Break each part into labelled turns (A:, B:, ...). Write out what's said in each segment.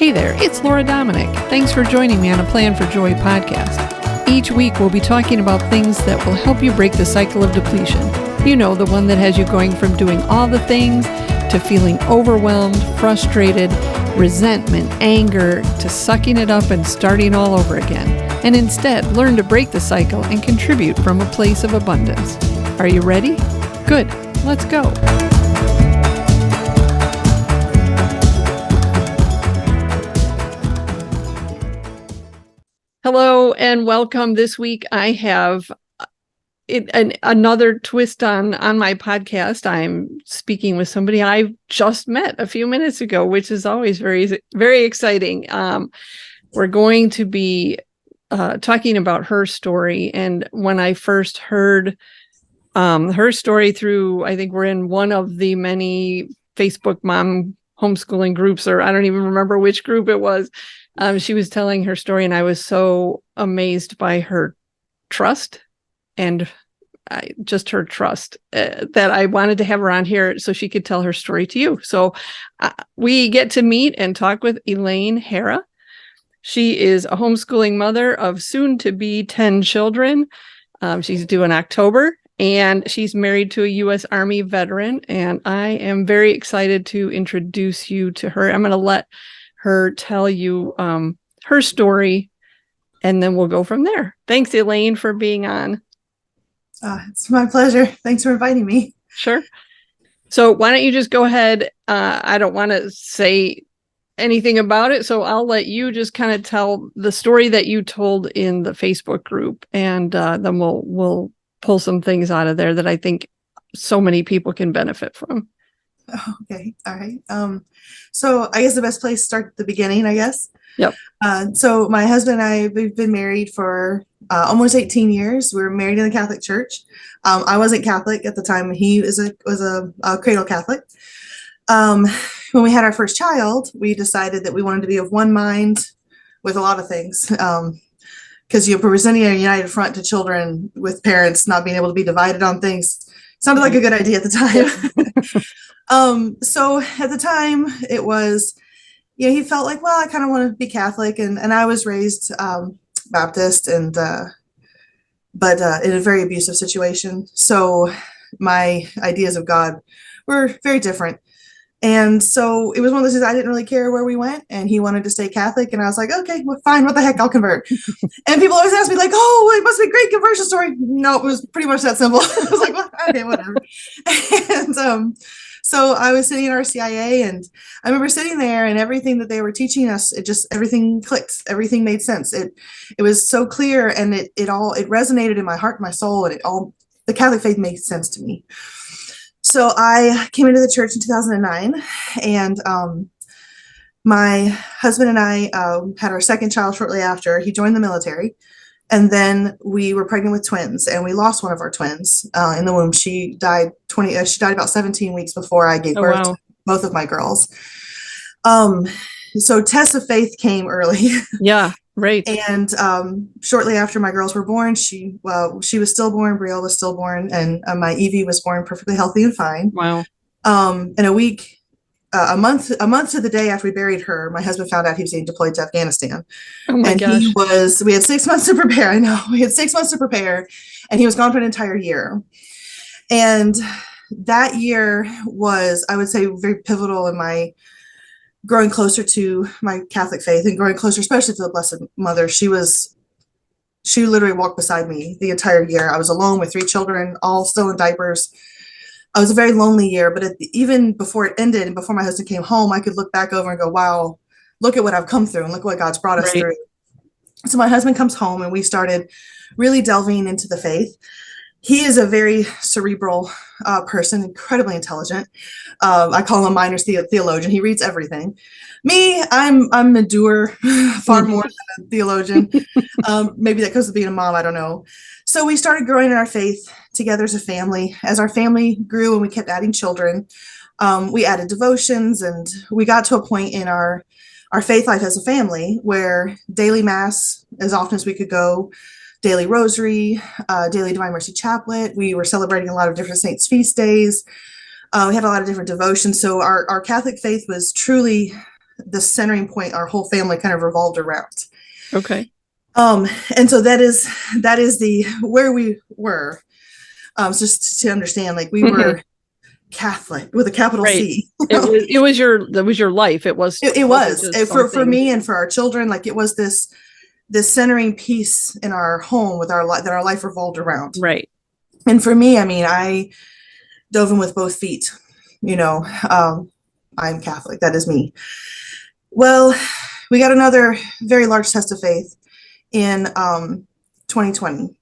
A: Hey there, it's Laura Dominic. Thanks for joining me on a Plan for Joy podcast. Each week we'll be talking about things that will help you break the cycle of depletion. You know, the one that has you going from doing all the things to feeling overwhelmed, frustrated, resentment, anger, to sucking it up and starting all over again. And instead, learn to break the cycle and contribute from a place of abundance. Are you ready? Good. Let's go. Hello and welcome. This week I have another twist on my podcast. I'm speaking with somebody I just met a few minutes ago, which is always very, very exciting. We're going to be talking about her story. And when I first heard her story through, I think we're in one of the many Facebook mom homeschooling groups, or I don't even remember which group it was. She was telling her story, and I was so amazed by her trust and just her trust that I wanted to have her on here so she could tell her story to you. So we get to meet and talk with Elaine Harrah. She is a homeschooling mother of soon-to-be 10 children. She's due in October, and she's married to a U.S. Army veteran, and I am very excited to introduce you to her. I'm going to let her tell you her story, and then we'll go from there. Thanks, Elaine, for being on.
B: It's my pleasure. Thanks for inviting me.
A: Sure. So why don't you just go ahead? I don't want to say anything about it, so I'll let you just kind of tell the story that you told in the Facebook group, and then we'll pull some things out of there that I think so many people can benefit from.
B: Okay. All right. So I guess the best place to start at the beginning, I guess.
A: Yep.
B: So my husband and I, we've been married for almost 18 years. We were married in the Catholic Church. I wasn't Catholic at the time. He was a cradle Catholic. When we had our first child, we decided that we wanted to be of one mind with a lot of things. Because you're presenting a united front to children with parents not being able to be divided on things. Sounded like a good idea at the time. So at the time it was, he felt like, well, I kind of want to be Catholic, and I was raised Baptist, and but in a very abusive situation. So my ideas of God were very different. And so it was one of those things, I didn't really care where we went, and he wanted to stay Catholic, and I was like, okay, well, fine, what the heck, I'll convert. And people always ask me like, oh, it must be a great conversion story. No, it was pretty much that simple. I was like, well, okay, whatever. And so I was sitting in our CIA, and I remember sitting there, and everything that they were teaching us, everything clicked, everything made sense. It was so clear, and it resonated in my heart and my soul, and the Catholic faith made sense to me. So I came into the church in 2009, and my husband and I had our second child shortly after. He joined the military, and then we were pregnant with twins, and we lost one of our twins in the womb. She died about 17 weeks before I gave birth to both of my girls. So tests of faith came early.
A: Yeah. Right.
B: And shortly after my girls were born, she was stillborn, Brielle was stillborn, and my Evie was born perfectly healthy and fine.
A: Wow.
B: And a month to the day after we buried her, my husband found out he was being deployed to Afghanistan.
A: Oh my gosh.
B: We had 6 months to prepare. I know, we had 6 months to prepare, and he was gone for an entire year. And that year was, I would say, very pivotal in my growing closer to my Catholic faith, and growing closer, especially to the Blessed Mother. She literally walked beside me the entire year. I was alone with 3 children, all still in diapers. It was a very lonely year, but even before it ended and before my husband came home, I could look back over and go, wow, look at what I've come through, and look what God's brought us through. So my husband comes home, and we started really delving into the faith. He is a very cerebral person, incredibly intelligent. I call him a minor theologian. He reads everything. Me, I'm a doer far more than a theologian. Maybe that goes to being a mom, I don't know. So we started growing in our faith together as a family. As our family grew and we kept adding children, we added devotions, and we got to a point in our faith life as a family where daily mass, as often as we could go, daily rosary, daily Divine Mercy Chaplet. We were celebrating a lot of different saints' feast days. We had a lot of different devotions. So our Catholic faith was truly the centering point our whole family kind of revolved around.
A: Okay.
B: And so that is the where we were. Just to understand, like we were Catholic with a capital
A: Right.
B: C.
A: It was your life. It was
B: For me and for our children. Like it was this centering piece in our home with our life that our life revolved around.
A: Right.
B: And for me, I mean, I dove in with both feet. I'm Catholic. That is me. Well, we got another very large test of faith in 2020.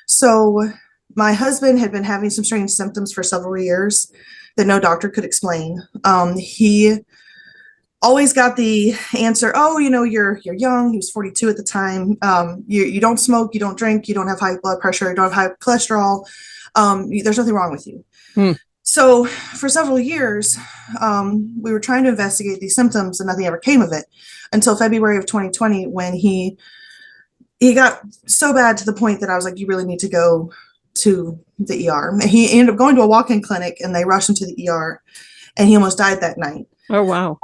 B: So my husband had been having some strange symptoms for several years that no doctor could explain. He always got the answer, oh, you're young. He was 42 at the time. You don't smoke, you don't drink, you don't have high blood pressure, you don't have high cholesterol. There's nothing wrong with you. So for several years, we were trying to investigate these symptoms and nothing ever came of it until February of 2020 when he got so bad to the point that I was like, you really need to go to the ER. He ended up going to a walk-in clinic and they rushed him to the ER and he almost died that night.
A: Oh, wow.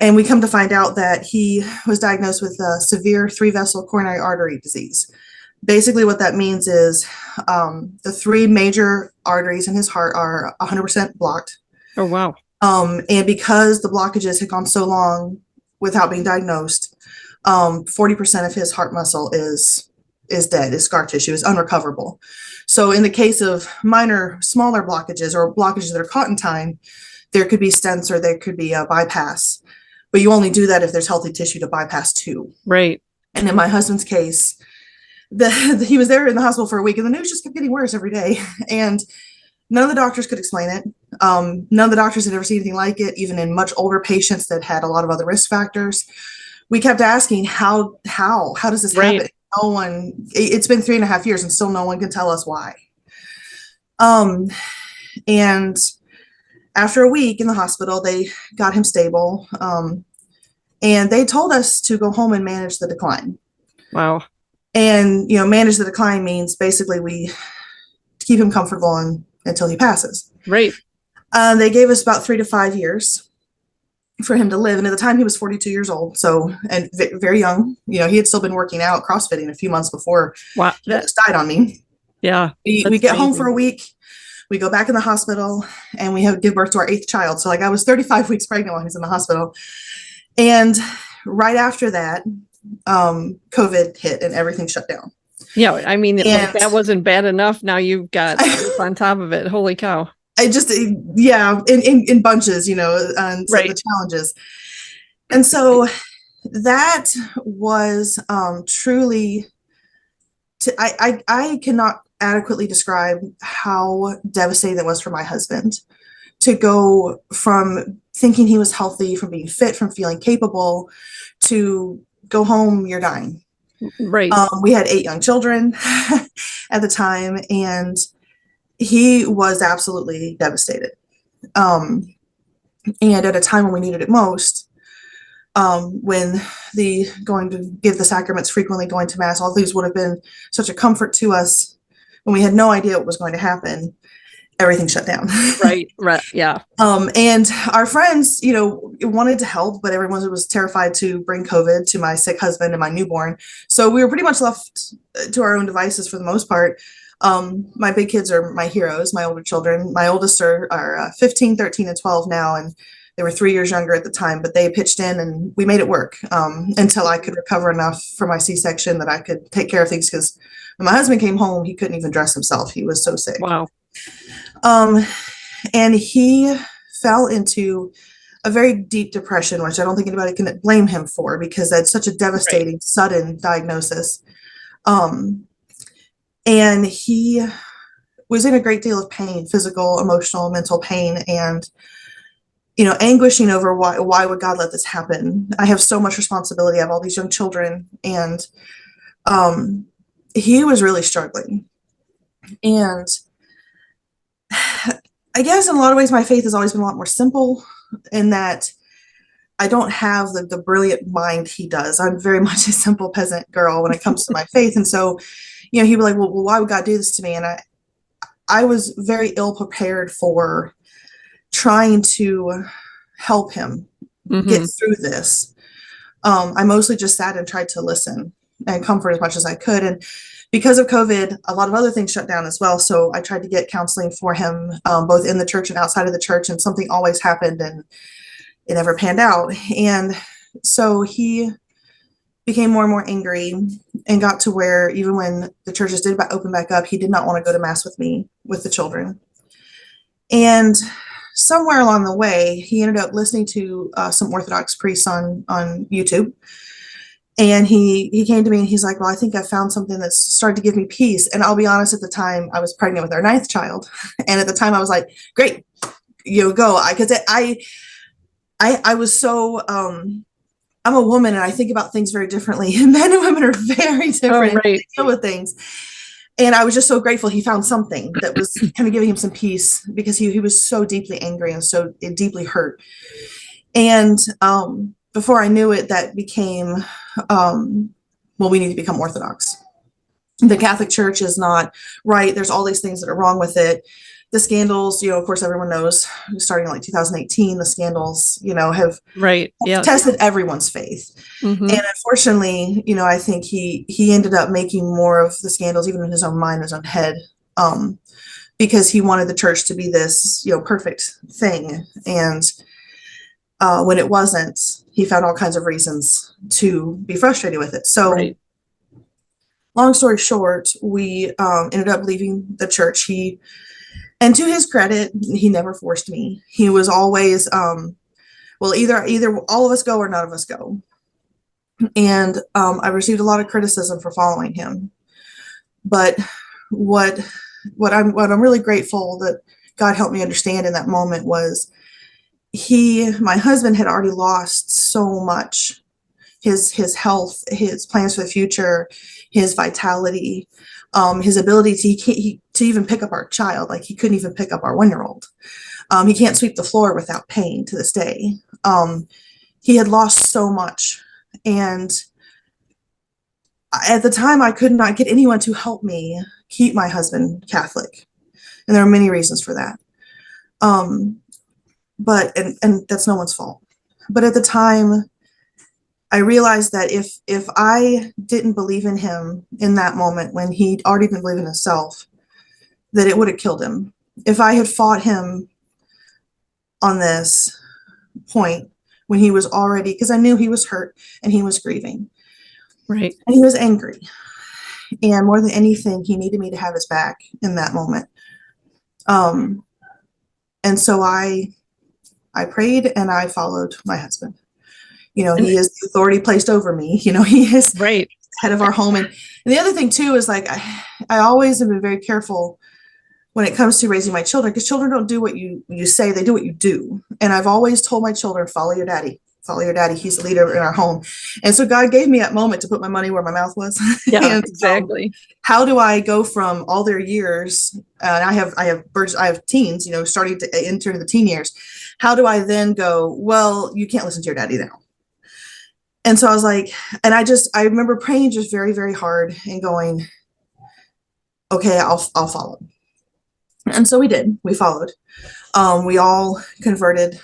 B: And we come to find out that he was diagnosed with a severe 3-vessel coronary artery disease. Basically what that means is the 3 major arteries in his heart are 100% blocked.
A: Oh, wow.
B: And because the blockages had gone so long without being diagnosed, 40% of his heart muscle is dead, is scar tissue, is unrecoverable. So in the case of smaller blockages or blockages that are caught in time, there could be stents or there could be a bypass, but you only do that if there's healthy tissue to bypass too.
A: Right.
B: And in my husband's case, he was there in the hospital for a week and the news just kept getting worse every day. And none of the doctors could explain it. None of the doctors had ever seen anything like it, even in much older patients that had a lot of other risk factors. We kept asking, how does this happen? No one, it's been 3.5 years and still no one can tell us why. And after a week in the hospital, they got him stable. And they told us to go home and manage the decline.
A: Wow.
B: And, manage the decline means basically we keep him comfortable until he passes.
A: Right.
B: They gave us about 3 to 5 years for him to live. And at the time he was 42 years old. So, and very young, he had still been working out CrossFitting a few months before he just died on me.
A: Yeah.
B: We get home for a week. We go back in the hospital and we give birth to our 8th child. So I was 35 weeks pregnant while he was in the hospital. And right after that, COVID hit and everything shut down.
A: Yeah. I mean, that wasn't bad enough. Now you've got on top of it. Holy cow. In bunches, and right. The challenges. And so that was truly, I cannot adequately describe how devastating that was for my husband to go from thinking he was healthy, from being fit, from feeling capable, to go home, you're dying. Right.
B: We had 8 young children at the time, and he was absolutely devastated. And at a time when we needed it most, when the going to give the sacraments frequently, going to mass, all these would have been such a comfort to us when we had no idea what was going to happen. Everything shut down.
A: Right. Yeah.
B: And our friends, wanted to help, but everyone was terrified to bring COVID to my sick husband and my newborn. So we were pretty much left to our own devices for the most part. My big kids are my heroes, my older children. My oldest are 15, 13, and 12 now, and they were 3 years younger at the time, but they pitched in and we made it work until I could recover enough from my C-section that I could take care of things, because when my husband came home, he couldn't even dress himself. He was so sick.
A: Wow.
B: And he fell into a very deep depression, which I don't think anybody can blame him for, because that's such a devastating, sudden diagnosis. And he was in a great deal of pain, physical, emotional, mental pain, and, anguishing over why would God let this happen? I have so much responsibility. I have all these young children, and he was really struggling. And I guess in a lot of ways, my faith has always been a lot more simple in that I don't have the brilliant mind he does. I'm very much a simple peasant girl when it comes to my faith. And so, he'd be like, well, why would God do this to me? And I was very ill prepared for trying to help him get
A: Hmm.
B: through this. I mostly just sat and tried to listen and comfort as much as I could. And because of COVID, a lot of other things shut down as well. So I tried to get counseling for him, both in the church and outside of the church, and something always happened and it never panned out. And so he became more and more angry and got to where even when the churches did open back up, he did not want to go to mass with me, with the children. And somewhere along the way, he ended up listening to some Orthodox priests on YouTube. And he came to me and he's like, well, I think I found something that's started to give me peace. And I'll be honest, at the time I was pregnant with our ninth child. And at the time I was like, great, go. Because I was so, I'm a woman and I think about things very differently. Men and women are very
A: Oh,
B: different.
A: right.
B: They deal with things. And I was just so grateful he found something that was kind of giving him some peace, because he was so deeply angry and so deeply hurt. And before I knew it, that became, well, we need to become Orthodox. The Catholic Church is not right. There's all these things that are wrong with it. The scandals, of course, everyone knows, starting in like 2018, the scandals, have
A: Right. Yes.
B: tested everyone's faith.
A: Hmm.
B: And unfortunately, I think he ended up making more of the scandals, even in his own mind, his own head, because he wanted the church to be this, perfect thing. And when it wasn't, he found all kinds of reasons to be frustrated with it. So,
A: Right.
B: long story short, we ended up leaving the church. And to his credit, he never forced me. He was always, well, either all of us go or none of us go. And I received a lot of criticism for following him. But what I'm really grateful that God helped me understand in that moment was my husband had already lost so much. His health, his plans for the future, his vitality, his ability to even pick up our child. Like, he couldn't even pick up our 1-year-old. He can't sweep the floor without pain to this day. He had lost so much. And at the time, I could not get anyone to help me keep my husband Catholic. And there are many reasons for that. But that's no one's fault. But at the time, I realized that if I didn't believe in him in that moment, when he already didn't believe in himself, that it would have killed him. If I had fought him on this point when he was already, because I knew he was hurt and he was grieving.
A: Right.
B: And he was angry. And more than anything, he needed me to have his back in that moment. And so I prayed and I followed my husband. He is the authority placed over me. He is
A: Right.
B: head of our home. And the other thing too is, like, I always have been very careful when it comes to raising my children, because children don't do what you say, they do what you do. And I've always told my children, follow your daddy. Follow your daddy. He's the leader in our home. And so God gave me that moment to put my money where my mouth was.
A: Yeah,
B: And
A: exactly.
B: how do I go from all their years? And I have teens, starting to enter the teen years. How do I then go, well, you can't listen to your daddy now? And so I was like, and I remember praying just very, very hard and going, okay, I'll follow. And so we did. We followed. We all converted.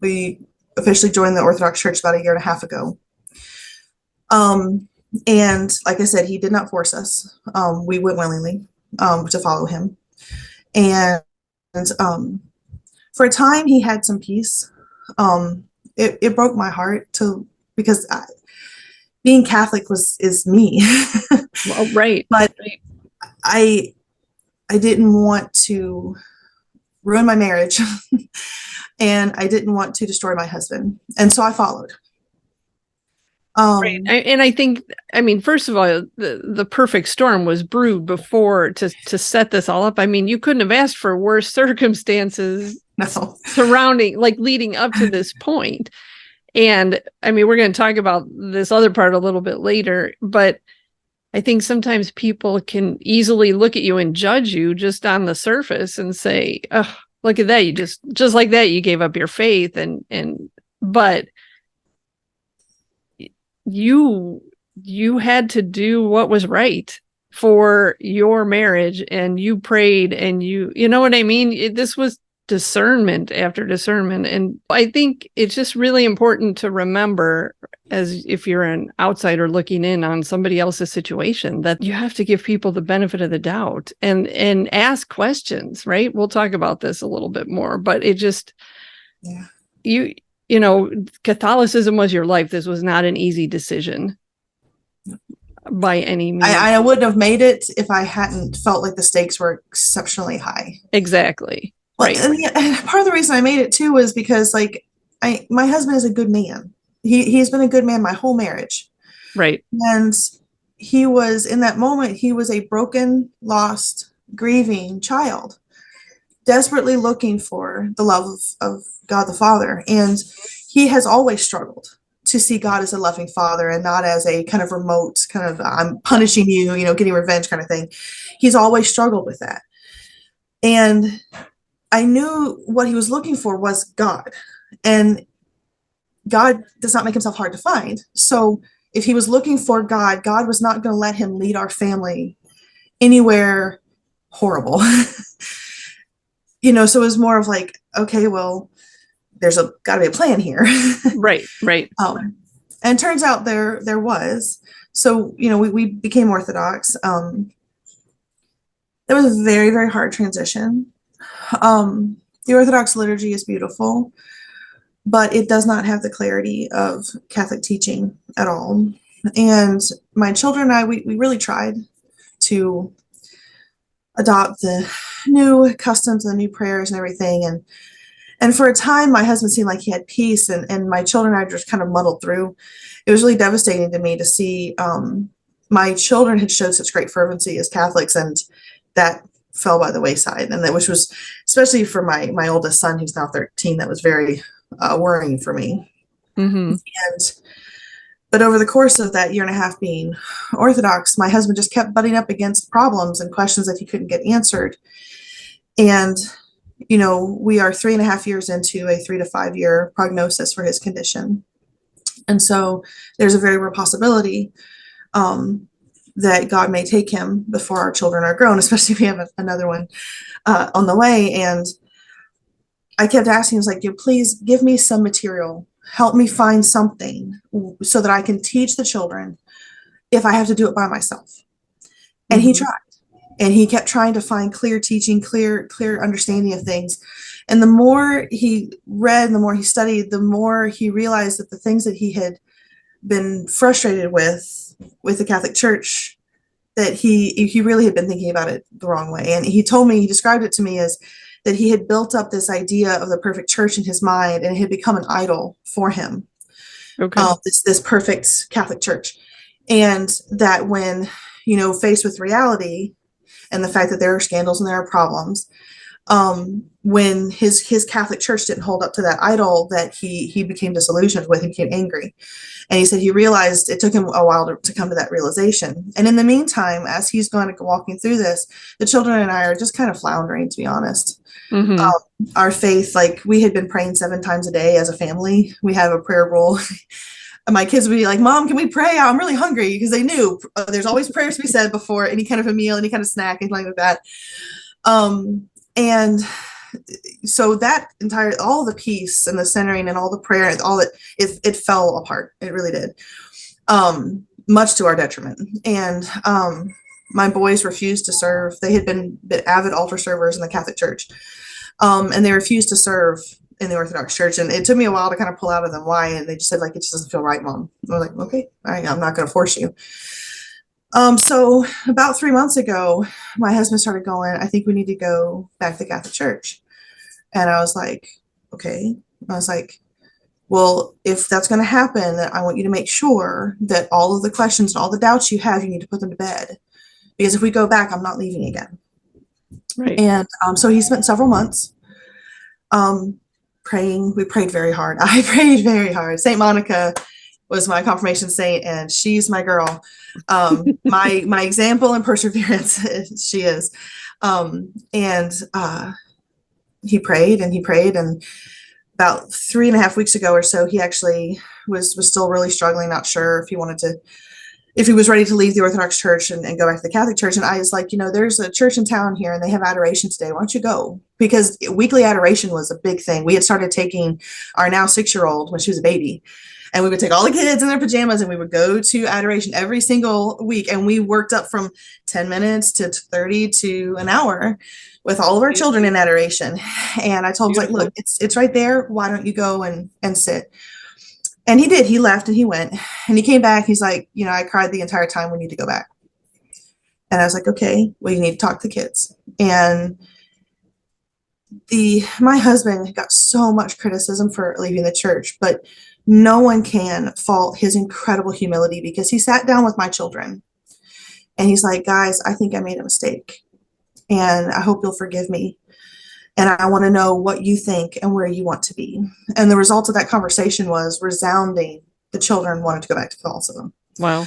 B: We officially joined the Orthodox Church about 1.5 years ago. And like I said, he did not force us. We went willingly to follow him. And for a time, he had some peace. It broke my heart because being Catholic is me.
A: Well, right.
B: But
A: Right.
B: I didn't want to ruin my marriage, and I didn't want to destroy my husband. And so I followed.
A: Right. And I think, first of all, the perfect storm was brewed before to set this all up. You couldn't have asked for worse circumstances
B: No.
A: surrounding, like, leading up to this point. And we're going to talk about this other part a little bit later, but I think sometimes people can easily look at you and judge you just on the surface and say, oh, look at that. You just like that, you gave up your faith. But you had to do what was right for your marriage, and you prayed, and you know what I mean? This was discernment after discernment. And I think it's just really important to remember, as if you're an outsider looking in on somebody else's situation, that you have to give people the benefit of the doubt and ask questions, right? We'll talk about this a little bit more, but it just, you know, Catholicism was your life. This was not an easy decision by any means.
B: I wouldn't have made it if I hadn't felt like the stakes were exceptionally high.
A: Exactly.
B: Well,
A: right.
B: And part of the reason I made it too was because like my husband is a good man. He's been a good man my whole marriage.
A: Right.
B: And he was, in that moment, he was a broken, lost, grieving child, desperately looking for the love of God the Father. And he has always struggled to see God as a loving father and not as a kind of remote, kind of, I'm punishing you, you know, getting revenge kind of thing. He's always struggled with that. And I knew what he was looking for was God. And God does not make himself hard to find. So if he was looking for God, God was not going to let him lead our family anywhere horrible. You know, so it was more of like, okay, well, there's got to be a plan here.
A: Right.
B: And turns out there was. So, you know, we became Orthodox. It was a very, very hard transition. The Orthodox liturgy is beautiful, but it does not have the clarity of Catholic teaching at all. And my children and I, we really tried to adopt the new customs and the new prayers and everything. And for a time, my husband seemed like he had peace, and my children and I just kind of muddled through. It was really devastating to me to see my children had showed such great fervency as Catholics, and that fell by the wayside. And that, which was, especially for my oldest son, who's now 13, that was very worrying for me.
A: Mm-hmm.
B: But over the course of that year and a half being Orthodox, my husband just kept butting up against problems and questions that he couldn't get answered. And, you know, we are 3.5 years into a 3 to 5 year prognosis for his condition. And so there's a very real possibility that God may take him before our children are grown, especially if we have another one on the way. And I kept asking, I was like, please give me some material. Help me find something so that I can teach the children if I have to do it by myself. And he tried. And he kept trying to find clear teaching, clear understanding of things. And the more he read and the more he studied, the more he realized that the things that he had been frustrated with the Catholic Church, that he really had been thinking about it the wrong way. And he described it to me as that he had built up this idea of the perfect church in his mind, and it had become an idol for him.
A: Okay.
B: This perfect Catholic Church. And that when, you know, faced with reality and the fact that there are scandals and there are problems, when his Catholic Church didn't hold up to that idol, that he became disillusioned with, he became angry. And he said he realized it took him a while to come to that realization. And in the meantime, as he's going to walking through this, the children and I are just kind of floundering, to be honest. Our faith, like, we had been praying 7 times a day as a family. We have a prayer rule. My kids would be like, Mom, can we pray? I'm really hungry, because they knew there's always prayers to be said before any kind of a meal, any kind of snack, anything like that. And so that all the peace and the centering and all the prayer, all that, it fell apart. It really did, much to our detriment. And my boys refused to serve. They had been avid altar servers in the Catholic Church, and they refused to serve in the Orthodox Church. And it took me a while to kind of pull out of them why. And they just said, like, it just doesn't feel right, Mom. I was like, okay, all right, I'm not going to force you. So about 3 months ago, my husband started going, I think we need to go back to the Catholic Church. And I was like, okay. I was like, well, if that's going to happen, then I want you to make sure that all of the questions and all the doubts you have, you need to put them to bed. Because if we go back, I'm not leaving again.
A: Right.
B: And so he spent several months praying. We prayed very hard. I prayed very hard. St. Monica was my confirmation saint, and she's my girl. My example in perseverance, she is. He prayed and he prayed, and about 3.5 weeks ago or so, he actually was still really struggling, not sure if he wanted to if he was ready to leave the Orthodox Church and go back to the Catholic Church. And I was like, there's a church in town here and they have adoration today. Why don't you go? Because weekly adoration was a big thing. We had started taking our now 6-year-old when she was a baby, and we would take all the kids in their pajamas and we would go to adoration every single week. And we worked up from 10 minutes to 30 to an hour with all of our children in adoration. And I told him, like, look, it's right there. Why don't you go and sit? And he did. He left and he went and he came back. He's like, I cried the entire time. We need to go back. And I was like, okay, well, you need to talk to the kids. And my husband got so much criticism for leaving the church, but no one can fault his incredible humility, because he sat down with my children and he's like, guys, I think I made a mistake and I hope you'll forgive me. And I want to know what you think and where you want to be. And the result of that conversation was resounding. The children wanted to go back to Catholicism.
A: Wow.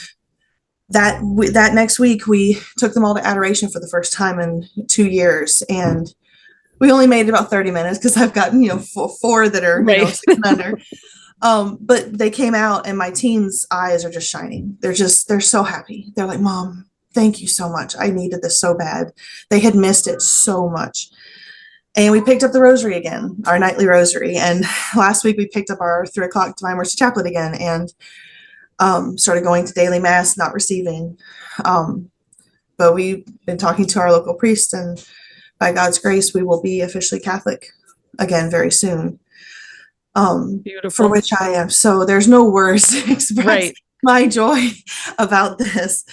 A: That
B: next week, we took them all to adoration for the first time in 2 years. And we only made about 30 minutes because I've got, four that are,
A: right.
B: 6 and under. But they came out and my teens' eyes are just shining. They're so happy. They're like, Mom, thank you so much. I needed this so bad. They had missed it so much. And we picked up the rosary again, our nightly rosary. And last week we picked up our 3 o'clock Divine Mercy Chaplet again and started going to daily mass, not receiving. But we've been talking to our local priest, and by God's grace, we will be officially Catholic again very soon.
A: Beautiful.
B: For which I am. So there's no words to express my joy about this.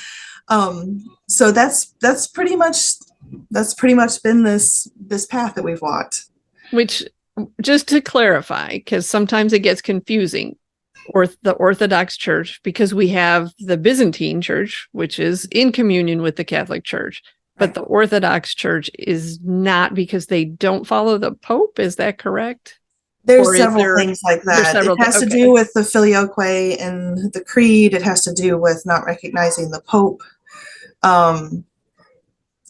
B: So that's pretty much been this path that we've walked.
A: Which, just to clarify, because sometimes it gets confusing, the Orthodox Church, because we have the Byzantine Church, which is in communion with the Catholic Church, but the Orthodox Church is not, because they don't follow the Pope. Is that correct?
B: There's several things like that. It has to do with the filioque and the creed. It has to do with not recognizing the Pope.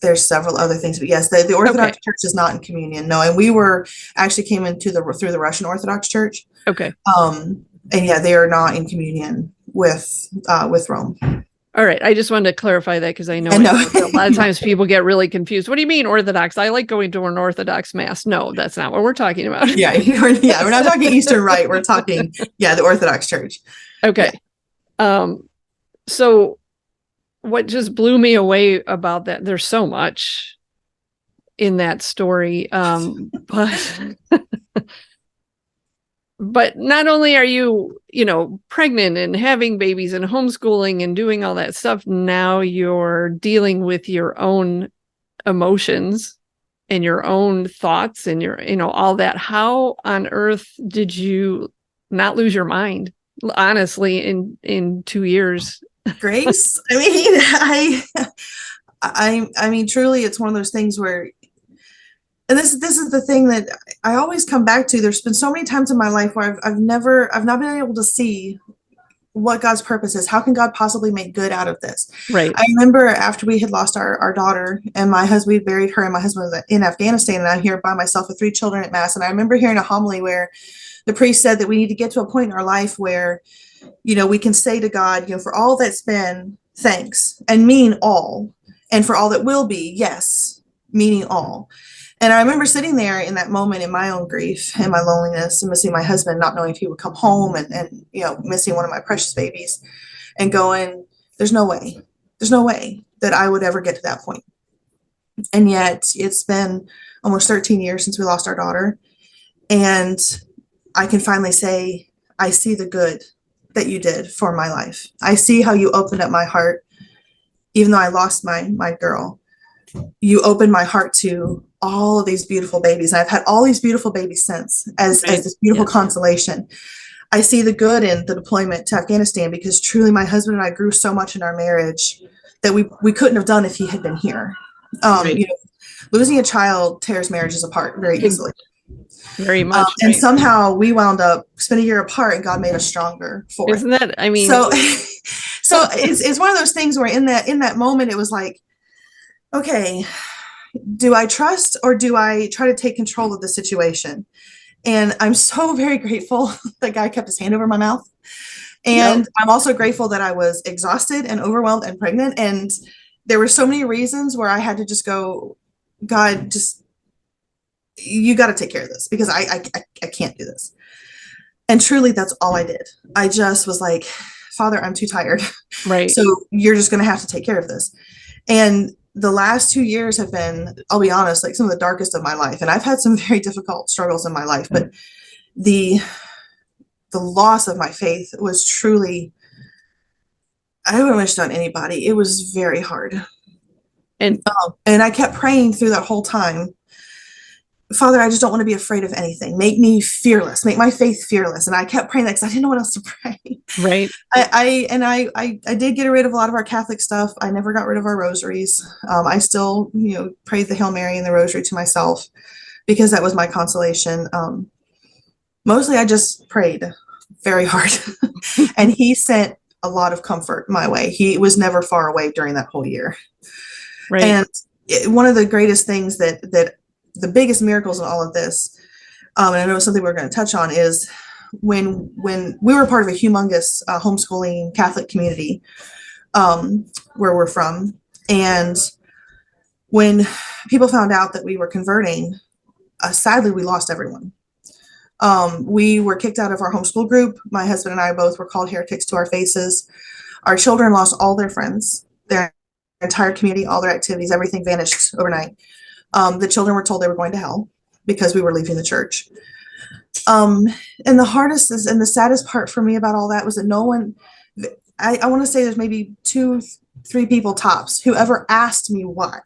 B: There's several other things, but yes, the Orthodox Church is not in communion. No, and we came into through the Russian Orthodox Church.
A: Okay.
B: And yeah, they are not in communion with Rome.
A: All right. I just wanted to clarify that, because I know a lot of times people get really confused. What do you mean Orthodox? I like going to an Orthodox mass. No, that's not what we're talking about.
B: Yeah, we're not talking Eastern Rite. We're talking, the Orthodox Church.
A: Okay. Yeah. So what just blew me away about that, there's so much in that story. But not only are you, pregnant and having babies and homeschooling and doing all that stuff, now you're dealing with your own emotions and your own thoughts and your, all that. How on earth did you not lose your mind, honestly, in 2 years?
B: Grace. I mean, truly, it's one of those things where, and this is the thing that I always come back to. There's been so many times in my life where I've not been able to see what God's purpose is. How can God possibly make good out of this?
A: Right.
B: I remember after we had lost our daughter, and we buried her, and my husband was in Afghanistan, and I'm here by myself with 3 children at mass. And I remember hearing a homily where the priest said that we need to get to a point in our life where, we can say to God, for all that's been, thanks, and mean all, and for all that will be, yes, meaning all. And I remember sitting there in that moment in my own grief and my loneliness and missing my husband, not knowing if he would come home, and missing one of my precious babies, and going, there's no way that I would ever get to that point. And yet it's been almost 13 years since we lost our daughter. And I can finally say, I see the good that you did for my life. I see how you opened up my heart, even though I lost my girl. You opened my heart to all of these beautiful babies. And I've had all these beautiful babies since as this beautiful consolation. I see the good in the deployment to Afghanistan, because truly my husband and I grew so much in our marriage that we couldn't have done if he had been here. Losing a child tears marriages apart very easily.
A: Very much.
B: And somehow we wound up spending a year apart, and God made us stronger for it.
A: Isn't that,
B: so it's one of those things where in that moment, it was like, okay, do I trust or do I try to take control of the situation? And I'm so very grateful that God kept his hand over my mouth
A: Yep.
B: And I'm also grateful that I was exhausted and overwhelmed and pregnant. And there were so many reasons where I had to just go, God, just, you got to take care of this because I can't do this. And truly, that's all I did. I just was like, Father, I'm too tired.
A: Right.
B: So you're just going to have to take care of this. And the last 2 years have been, I'll be honest, like some of the darkest of my life. And I've had some very difficult struggles in my life, but the loss of my faith was truly, I wouldn't wish it on anybody. It was very hard.
A: And
B: And I kept praying through that whole time, Father, I just don't want to be afraid of anything. Make me fearless. Make my faith fearless. And I kept praying that because I didn't know what else to pray.
A: right.
B: I did get rid of a lot of our Catholic stuff. I never got rid of our rosaries. I still, prayed the Hail Mary and the Rosary to myself because that was my consolation. Mostly, I just prayed very hard, and He sent a lot of comfort my way. He was never far away during that whole year.
A: Right.
B: And one of the greatest things that the biggest miracles in all of this, and I know it's something we're going to touch on, is when we were part of a humongous homeschooling Catholic community where we're from, and when people found out that we were converting, sadly, we lost everyone. We were kicked out of our homeschool group. My husband and I both were called heretics to our faces. Our children lost all their friends, their entire community, all their activities, everything vanished overnight. The children were told they were going to hell because we were leaving the church. And the hardest and the saddest part for me about all that was that no one, I want to say there's maybe 2-3 people tops who ever asked me why.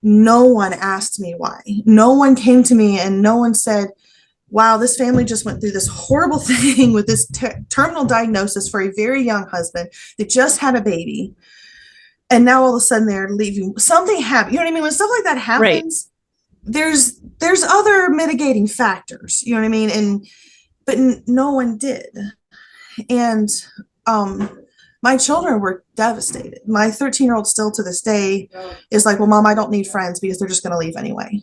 B: No one asked me why. No one came to me and no one said, wow, this family just went through this horrible thing with this terminal diagnosis for a very young husband that just had a baby. And now all of a sudden they're leaving. Something happened. You know what I mean? When stuff like that happens, there's other mitigating factors. You know what I mean? But no one did. And my children were devastated. My 13-year-old still to this day is like, well, Mom, I don't need friends because they're just going to leave anyway.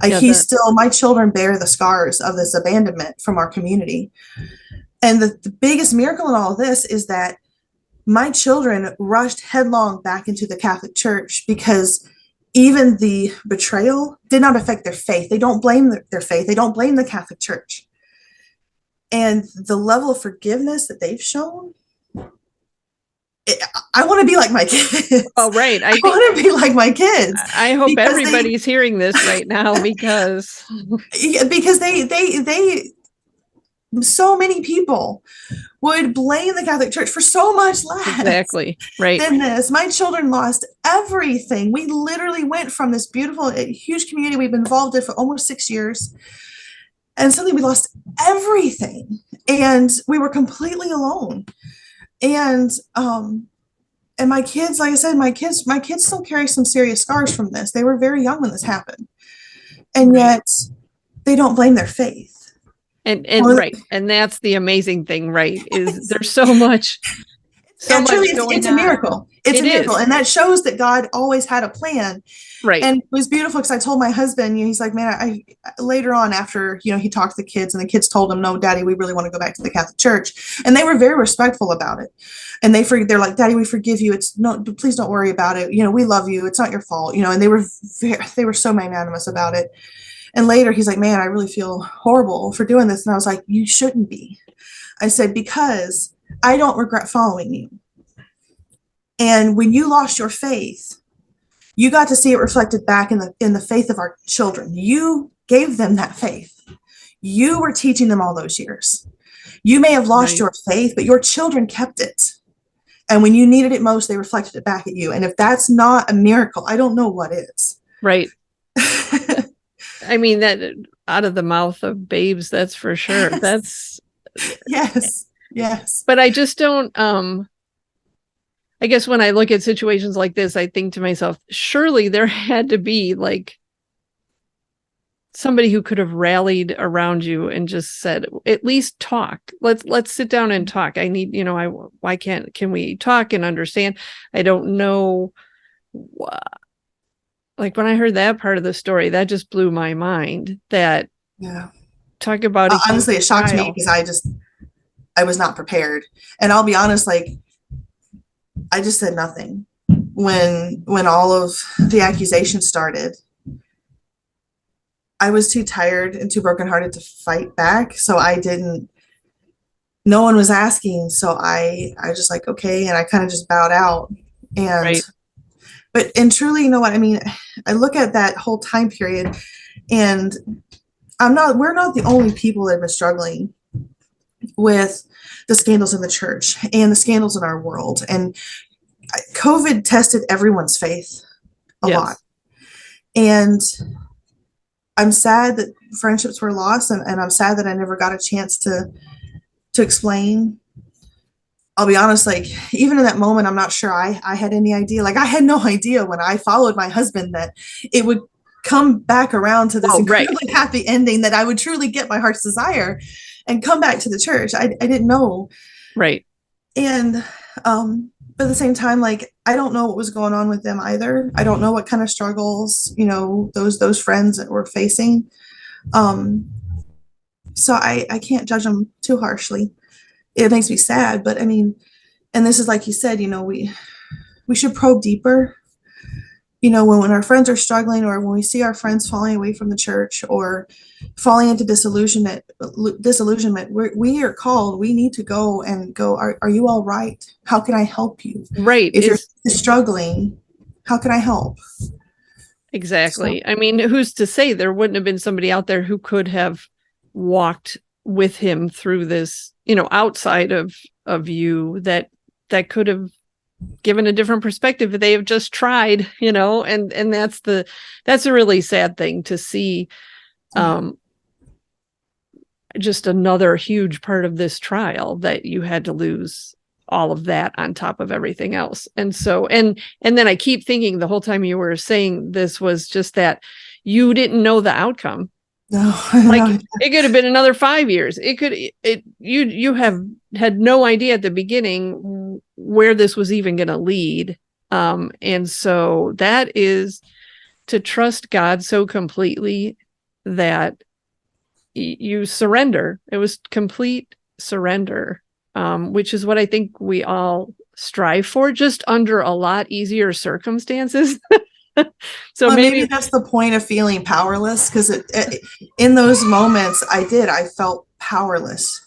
B: My children bear the scars of this abandonment from our community. And the biggest miracle in all of this is that my children rushed headlong back into the Catholic Church because even the betrayal did not affect their faith. They don't blame their faith. They don't blame the Catholic Church. And the level of forgiveness that they've shown, I want to be like my kids.
A: Oh, right.
B: I want to be like my kids.
A: I hope everybody's hearing this right now because
B: they so many people would blame the Catholic Church for so much less.
A: Exactly. Right.
B: Than this. My children lost everything. We literally went from this beautiful, huge community we've been involved in for almost 6 years. And suddenly we lost everything. And we were completely alone. And my kids, like I said, my kids still carry some serious scars from this. They were very young when this happened. And yet they don't blame their faith.
A: And right. And that's the amazing thing, right? Is there's so much much going on.
B: It's a miracle. It's a miracle. And that shows that God always had a plan.
A: Right.
B: And it was beautiful because I told my husband, he's like, man, I later on after, he talked to the kids and the kids told him, no, Daddy, we really want to go back to the Catholic Church. And they were very respectful about it. And they're like, Daddy, we forgive you. Please don't worry about it. We love you. It's not your fault. And they were so magnanimous about it. And later he's like, man, I really feel horrible for doing this. And I was like, you shouldn't be. I said, because I don't regret following you. And when you lost your faith, you got to see it reflected back in the faith of our children. You gave them that faith. You were teaching them all those years. You may have lost your faith, but your children kept it. And when you needed it most, they reflected it back at you. And if that's not a miracle, I don't know what is.
A: Right. I mean, that out of the mouth of babes, that's for sure.
B: Yes.
A: That's
B: yes.
A: But I just don't, I guess when I look at situations like this, I think to myself, surely there had to be like somebody who could have rallied around you and just said, at least talk. Let's sit down and talk. I need, why can we talk and understand? I don't know. Like when I heard that part of the story, that just blew my mind. That talk about
B: honestly, it shocked me because I was not prepared. And I'll be honest, like, I just said nothing when all of the accusations started. I was too tired and too brokenhearted to fight back. So I didn't, no one was asking. So I just like, okay. And I kind of just bowed out. And,
A: Right.
B: and truly, you know what? I mean, I look at that whole time period, and we're not the only people that have been struggling with the scandals in the church and the scandals in our world. And COVID tested everyone's faith a lot.
A: Yes.
B: And I'm sad that friendships were lost, and I'm sad that I never got a chance to explain. I'll be honest, like, even in that moment, I'm not sure I had any idea. Like, I had no idea when I followed my husband that it would come back around to this
A: Oh, right.
B: incredibly happy ending, that I would truly get my heart's desire and come back to the church. I didn't know.
A: Right.
B: And but at the same time, like, I don't know what was going on with them either. I don't know what kind of struggles, those friends that were facing. So I can't judge them too harshly. It makes me sad, but I mean, and this is like you said, we should probe deeper. When our friends are struggling, or when we see our friends falling away from the church or falling into disillusionment, we are called, we need to go and go, are you all right? How can I help you?
A: Right.
B: If you're struggling, how can I help?
A: Exactly.
B: So,
A: I mean, who's to say there wouldn't have been somebody out there who could have walked with him through this, outside of you, that could have given a different perspective. They have just tried, and that's a really sad thing to see. Just another huge part of this trial, that you had to lose all of that on top of everything else. And so, and then I keep thinking the whole time you were saying this was just that you didn't know the outcome.
B: no,
A: Like, it could have been another 5 years. You have had no idea at the beginning where this was even going to lead. And so that is to trust God so completely that you surrender. It was complete surrender, which is what I think we all strive for, just under a lot easier circumstances. So
B: well, maybe
A: maybe
B: that's the point of feeling powerless, because in those moments I felt powerless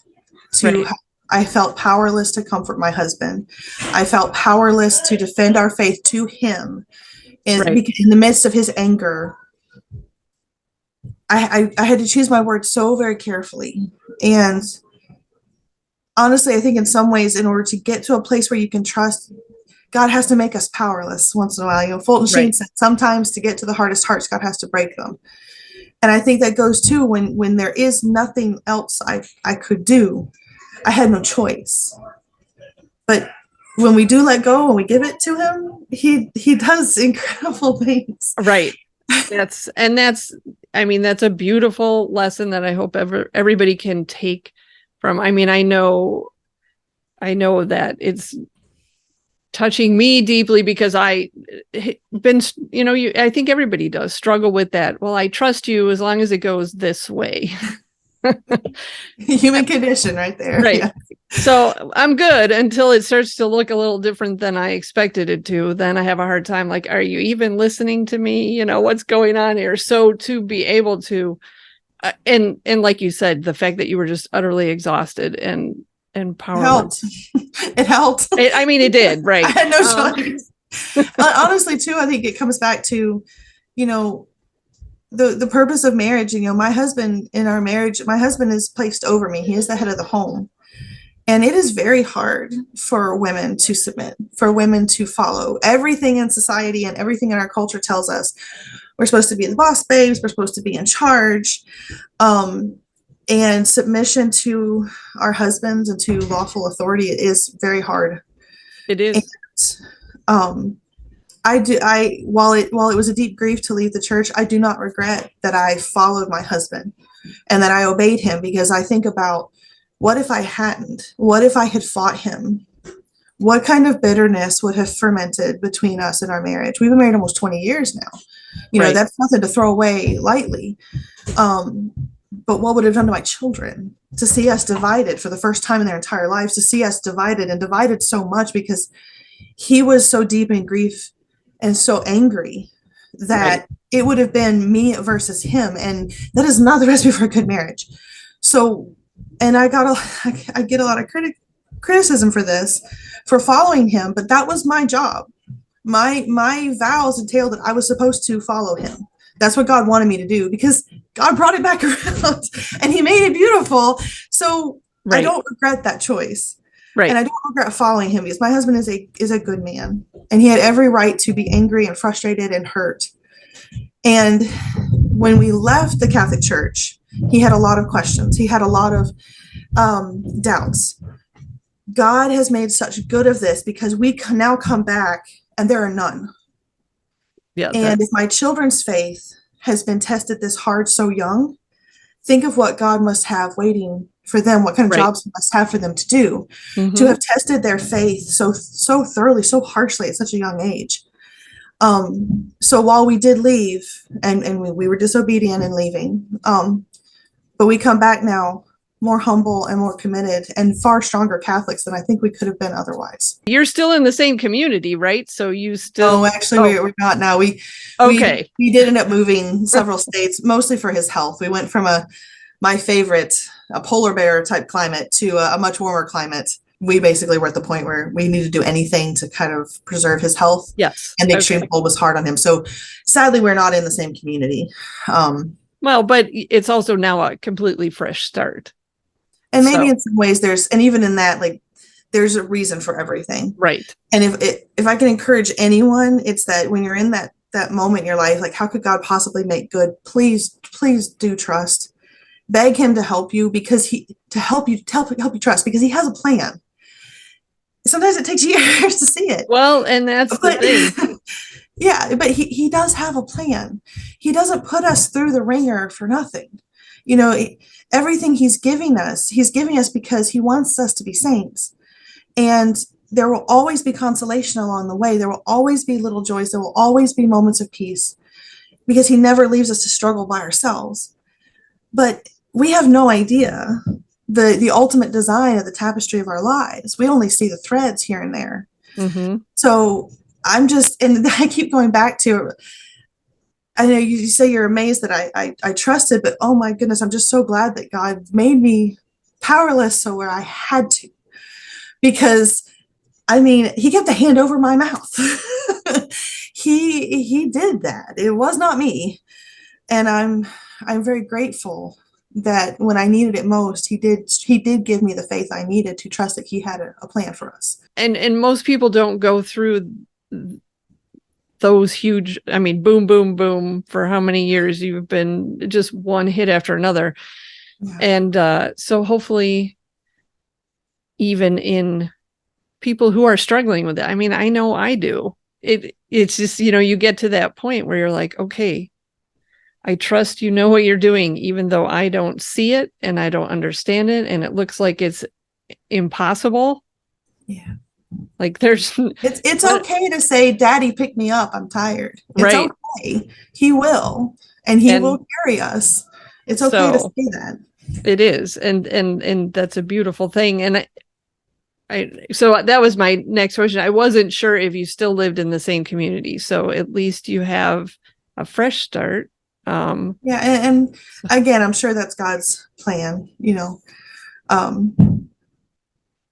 B: to
A: right.
B: I felt powerless to comfort my husband. I felt powerless to defend our faith to him
A: Right.
B: in the midst of his anger. I had to choose my words so very carefully. And honestly, I think in some ways, in order to get to a place where you can trust, God has to make us powerless once in a while. Fulton Sheen
A: Right.
B: said, sometimes to get to the hardest hearts, God has to break them. And I think that goes too when there is nothing else I could do. I had no choice. But when we do let go, when we give it to him, he does incredible things.
A: Right. That's a beautiful lesson that I hope everybody can take from. I mean, I know that it's touching me deeply, because I been, I think everybody does struggle with that. Well, I trust you as long as it goes this way.
B: Human condition right there.
A: Right.
B: Yeah.
A: So I'm good until it starts to look a little different than I expected it to. Then I have a hard time. Like, are you even listening to me? What's going on here? So to be able to, and like you said, the fact that you were just utterly exhausted and powerless.
B: It helped.
A: It did. Right.
B: I had no choice. Honestly, too, I think it comes back to, the purpose of marriage. My husband, in our marriage, my husband is placed over me. He is the head of the home. And it is very hard for women to submit, for women to follow. Everything in society and everything in our culture tells us we're supposed to be the boss babes, we're supposed to be in charge. And submission to our husbands and to lawful authority is very hard.
A: It is.
B: And, while it was a deep grief to leave the church, I do not regret that I followed my husband and that I obeyed him, because I think about, what if I hadn't? What if I had fought him? What kind of bitterness would have fermented between us in our marriage? We've been married almost 20 years now.
A: Right.
B: That's nothing to throw away lightly. but what would it have done to my children to see us divided for the first time in their entire lives, to see us divided and divided so much because he was so deep in grief and so angry
A: Right.
B: that it would have been me versus him. And that is not the recipe for a good marriage. So, and I get a lot of criticism for this, for following him, but that was my job. My vows entailed that I was supposed to follow him. That's what God wanted me to do, because God brought it back around and he made it beautiful. So I
A: Right.
B: don't regret that choice. And
A: Right.
B: I don't regret following him, because my husband is a good man, and he had every right to be angry and frustrated and hurt. And when we left the Catholic Church, he had a lot of questions. He had a lot of doubts. God has made such good of this, because we can now come back and there are none.
A: Yeah.
B: And if my children's faith has been tested this hard so young, think of what God must have waiting for them, what kind of
A: Right.
B: jobs he must have for them to do, to
A: Mhm.
B: have tested their faith so thoroughly, so harshly at such a young age. So while we did leave, and we were disobedient in leaving, but we come back now more humble and more committed and far stronger Catholics than I think we could have been otherwise.
A: You're still in the same community, right? So you still.
B: Oh, actually, we're not now.
A: Okay.
B: We did end up moving several states, mostly for his health. We went from my favorite, a polar bear type climate, to a much warmer climate. We basically were at the point where we needed to do anything to kind of preserve his health.
A: Yes.
B: And the
A: Okay.
B: extreme cold was hard on him. So sadly, we're not in the same community.
A: Well, but it's also now a completely fresh start.
B: And maybe
A: So.
B: in some ways and even in that, like, there's a reason for everything.
A: Right.
B: And if I can encourage anyone, it's that when you're in that moment in your life, like, how could God possibly make good? Please do trust. Beg him to help you, because help you trust, because he has a plan. Sometimes it takes years to see it.
A: Well, and that's the thing.
B: Yeah, but he does have a plan. He doesn't put us through the ringer for nothing. Everything he's giving us because he wants us to be saints. And there will always be consolation along the way. There will always be little joys. There will always be moments of peace, because he never leaves us to struggle by ourselves. But we have no idea the ultimate design of the tapestry of our lives. We only see the threads here and there.
A: Mm-hmm.
B: So and I keep going back to, I know you say you're amazed that I trusted, but oh my goodness, I'm just so glad that God made me powerless, so where I had to, because I mean, he kept a hand over my mouth. He did that. It was not me. And I'm very grateful that when I needed it most, he did give me the faith I needed to trust that he had a plan for us.
A: And most people don't go through those huge, I mean, boom, boom, boom, for how many years you've been just one hit after another. Yeah. And so hopefully, even in people who are struggling with it, I mean, I know I do. It's just, you get to that point where you're like, okay, I trust you know what you're doing, even though I don't see it and I don't understand it. And it looks like it's impossible.
B: Yeah.
A: Like
B: it's okay to say, Daddy, pick me up, I'm tired. It's
A: right.
B: Okay. He will, and he will carry us. It's okay to say that.
A: It is. And that's a beautiful thing. And so that was my next question. I wasn't sure if you still lived in the same community. So at least you have a fresh start.
B: Yeah. And again, I'm sure that's God's plan,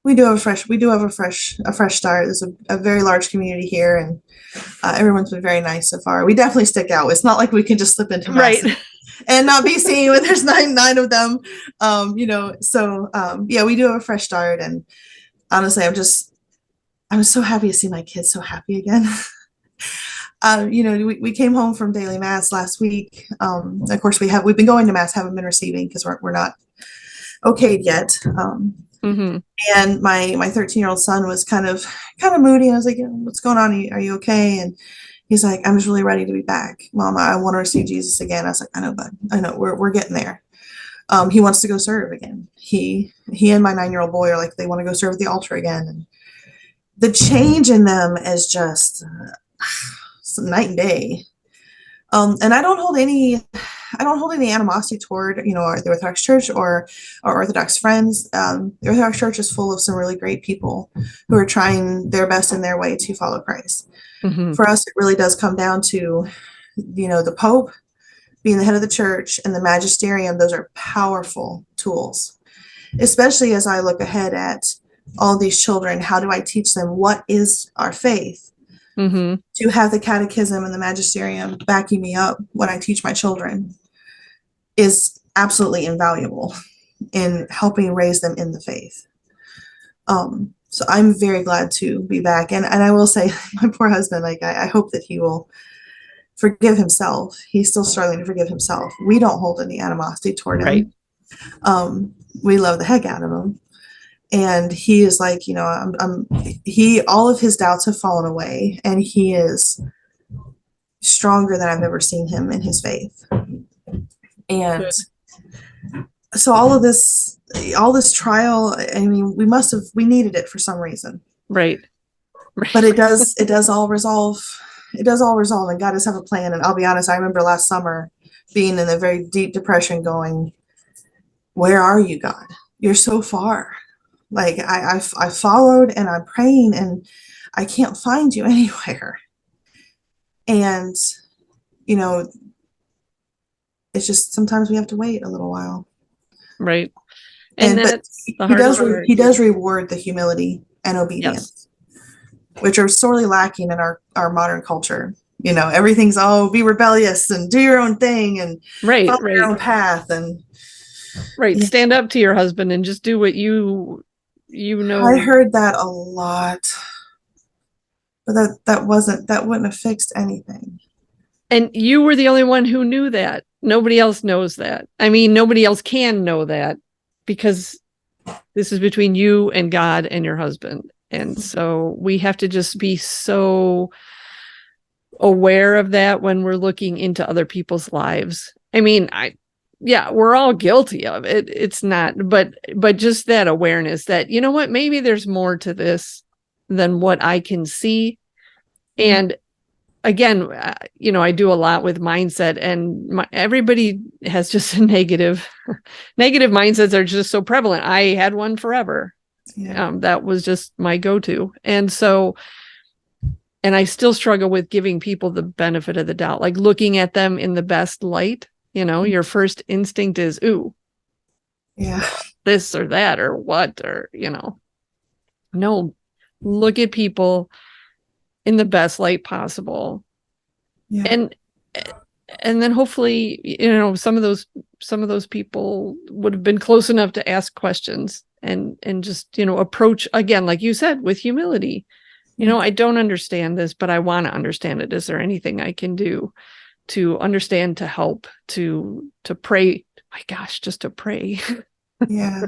B: we do have a fresh start. There's a very large community here, and everyone's been very nice so far. We definitely stick out. It's not like we can just slip into mass and not be seen when there's nine of them. Yeah, we do have a fresh start, and honestly, I'm so happy to see my kids so happy again. We came home from daily mass last week. Of course, we've been going to mass, haven't been receiving because we're not okayed yet.
A: Mm-hmm.
B: And my 13-year-old son was kind of moody. I was like, what's going on? Are you okay? And he's like, I'm just really ready to be back. Mom, I want to receive Jesus again. I was like, I know, bud. I know, we're getting there. He wants to go serve again. He and my 9-year-old boy are like, they want to go serve at the altar again. And the change in them is just night and day. And I don't hold any I don't hold any animosity toward, the Orthodox Church or Orthodox friends. The Orthodox Church is full of some really great people who are trying their best in their way to follow Christ.
A: Hmm.
B: For us, it really does come down to, the Pope being the head of the church and the magisterium. Those are powerful tools, especially as I look ahead at all these children. How do I teach them what is our faith?
A: Hmm.
B: To have the catechism and the magisterium backing me up when I teach my children is absolutely invaluable in helping raise them in the faith. So I'm very glad to be back. And I will say, my poor husband, like, I hope that he will forgive himself. He's still struggling to forgive himself. We don't hold any animosity toward
A: Right.
B: him. We love the heck out of him. And he is like, all of his doubts have fallen away, and he is stronger than I've ever seen him in his faith. And
A: Good.
B: so all this trial, I mean, we needed it for some reason,
A: Right. Right.
B: but it does all resolve. It does all resolve, and God does have a plan. And I'll be honest, I remember last summer being in a very deep depression going, where are you, God? You're so far. Like I followed and I'm praying and I can't find you anywhere. And, you know, it's just sometimes we have to wait a little while.
A: Right. And
B: But
A: that's the hardest part.
B: he does reward the humility and
A: Yes.
B: obedience, which are sorely lacking in our modern culture. Everything's, oh, be rebellious and do your own thing and
A: Right.
B: follow your
A: Right.
B: own path. And
A: Right.
B: yeah,
A: Stand up to your husband and just do what you
B: I
A: know.
B: heard that a lot, but that wouldn't have fixed anything.
A: And you were the only one who knew that. Nobody else knows that. I mean, nobody else can know that because this is between you and God and your husband. And so we have to just be so aware of that when we're looking into other people's lives. I mean, yeah, we're all guilty of it. It's not, but just that awareness that, you know what, maybe there's more to this than what I can see. And again, I do a lot with mindset, and everybody has just a negative mindsets are just so prevalent. I had one forever.
B: Yeah.
A: That was just my go-to. And so, and I still struggle with giving people the benefit of the doubt, like looking at them in the best light. Your first instinct is, ooh,
B: Yeah.
A: this or that or what, or, no, look at people in the best light possible.
B: Yeah.
A: And then hopefully, some of those people would have been close enough to ask questions and just, approach, again, like you said, with humility. I don't understand this, but I want to understand it. Is there anything I can do to understand, to help, to pray? My gosh, just to pray.
B: Yeah.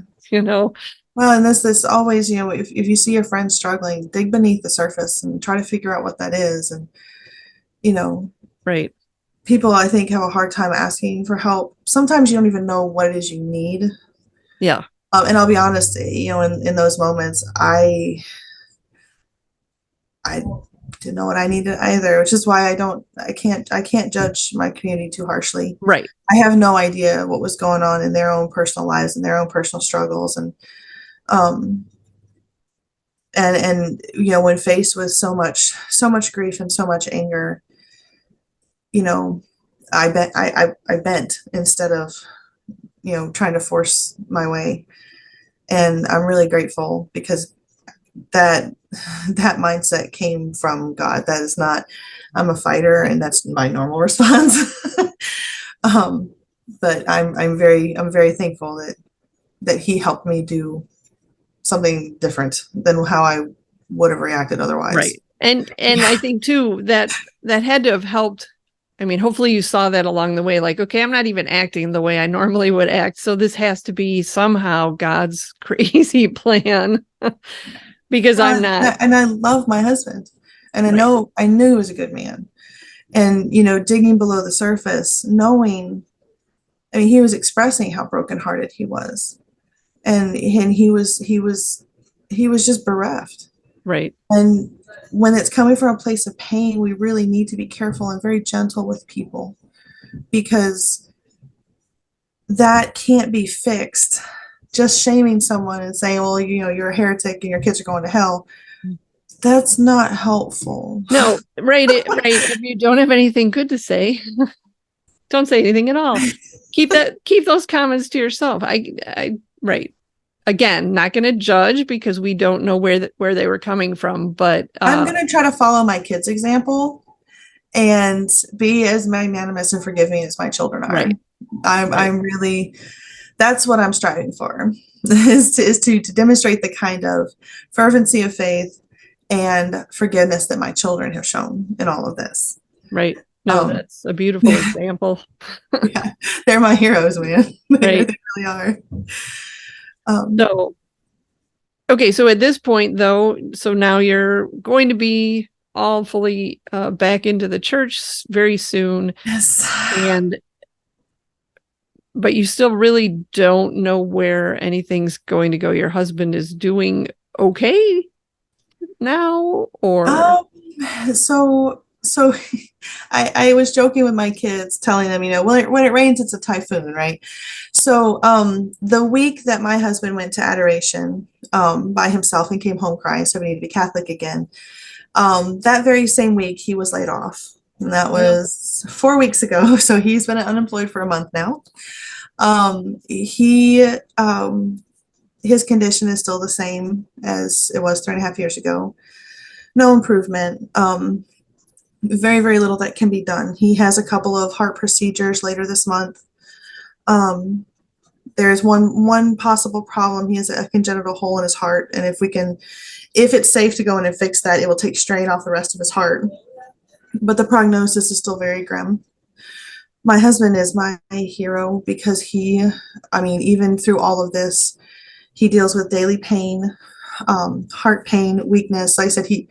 A: Well,
B: and this always, if you see your friend struggling, dig beneath the surface and try to figure out what that is. And,
A: right.
B: people, I think, have a hard time asking for help. Sometimes you don't even know what it is you need.
A: Yeah.
B: And I'll be honest, in those moments, I didn't know what I needed either, which is why I can't judge my community too harshly.
A: Right.
B: I have no idea what was going on in their own personal lives and their own personal struggles. And, when faced with so much grief and so much anger, I bent instead of, trying to force my way. And I'm really grateful because that mindset came from God. That is not, I'm a fighter and that's my normal response. But I'm very thankful that he helped me do something different than how I would have reacted otherwise.
A: Right. And I think too, that had to have helped. I mean, hopefully you saw that along the way, like, okay, I'm not even acting the way I normally would act. So this has to be somehow God's crazy plan because I'm not.
B: And I love my husband and
A: Right.
B: I knew he was a good man. And, digging below the surface, knowing, I mean, he was expressing how brokenhearted he was. And he was just bereft.
A: Right.
B: And when it's coming from a place of pain, we really need to be careful and very gentle with people because that can't be fixed. Just shaming someone and saying, well, you're a heretic and your kids are going to hell. That's not helpful.
A: No, right, right. If you don't have anything good to say, don't say anything at all. Keep those comments to yourself. Right. Again, not going to judge because we don't know where they were coming from, but
B: I'm going to try to follow my kids' example and be as magnanimous and forgiving as my children are.
A: Right.
B: I'm really, that's what I'm striving for, is to demonstrate the kind of fervency of faith and forgiveness that my children have shown in all of this.
A: Right. No, that's a beautiful example.
B: Yeah, they're my heroes, man. They really are.
A: Okay, so at this point, though, so now you're going to be all fully back into the church very soon.
B: Yes.
A: But you still really don't know where anything's going to go. Your husband is doing okay now, or
B: so I was joking with my kids, telling them, when it rains, it's a typhoon, right? So the week that my husband went to adoration by himself and came home crying, so we need to be Catholic again, that very same week he was laid off. And that was 4 weeks ago. So he's been unemployed for a month now. His condition is still the same as it was 3.5 years ago. No improvement. Very, very little that can be done. He has a couple of heart procedures later this month. There's one possible problem. He has a congenital hole in his heart, and if it's safe to go in and fix that, it will take strain off the rest of his heart. But the prognosis is still very grim. My husband is my hero because even through all of this, he deals with daily pain, heart pain, weakness. Like I said, he